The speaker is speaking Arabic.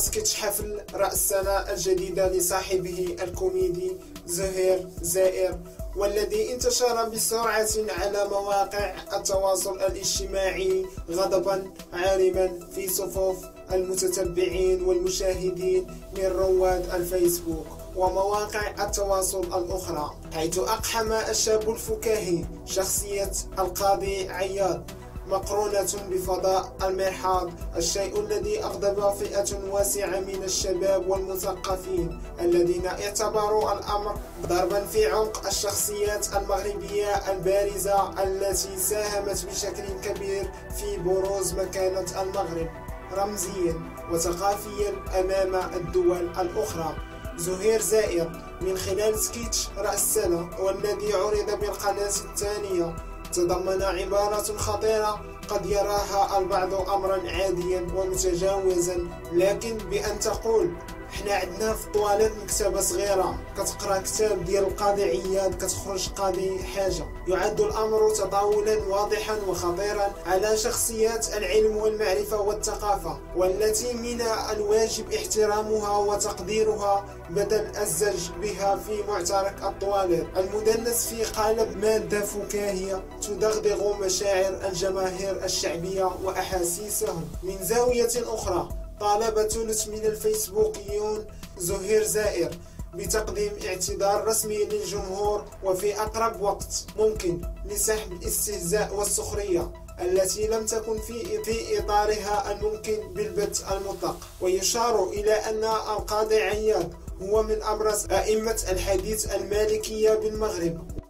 سكتش حفل رأس السنة الجديدة لصاحبه الكوميدي زهير زائر، والذي انتشر بسرعة على مواقع التواصل الاجتماعي غضبا عارما في صفوف المتتبعين والمشاهدين من رواد الفيسبوك ومواقع التواصل الأخرى، حيث أقحم الشاب الفكاهي شخصية القاضي عياض مقرونة بفضاء المرحاض، الشيء الذي أغضب فئة واسعة من الشباب والمثقفين الذين اعتبروا الأمر ضربا في عنق الشخصيات المغربية البارزة التي ساهمت بشكل كبير في بروز مكانة المغرب رمزيا وثقافيا أمام الدول الأخرى. زهير زائر من خلال سكيتش رأس السنة والذي عرض بالقناة الثانية تضمن عبارة خطيرة قد يراها البعض أمرا عاديا ومتجاوزا، لكن بأن تقول احنا عندنا في الطواليت مكتبة صغيرة كتقرا كتاب ديال القاضي عياض كتخرج قاضي حاجة، يعد الأمر تطاولا واضحا وخطيرا على شخصيات العلم والمعرفة والثقافة، والتي من الواجب احترامها وتقديرها بدل الزج بها في معترك الطواليت المدنس في قالب مادة فكاهية تدغدغ مشاعر الجماهير الشعبية وأحاسيسهم. من زاوية أخرى طالب ثلث من الفيسبوكيون زهير زائر بتقديم اعتذار رسمي للجمهور وفي أقرب وقت ممكن لسحب الاستهزاء والسخرية التي لم تكن في إطارها الممكن بالبث المطلق. ويشار إلى أن القاضي عياض هو من أبرز أئمة الحديث المالكية بالمغرب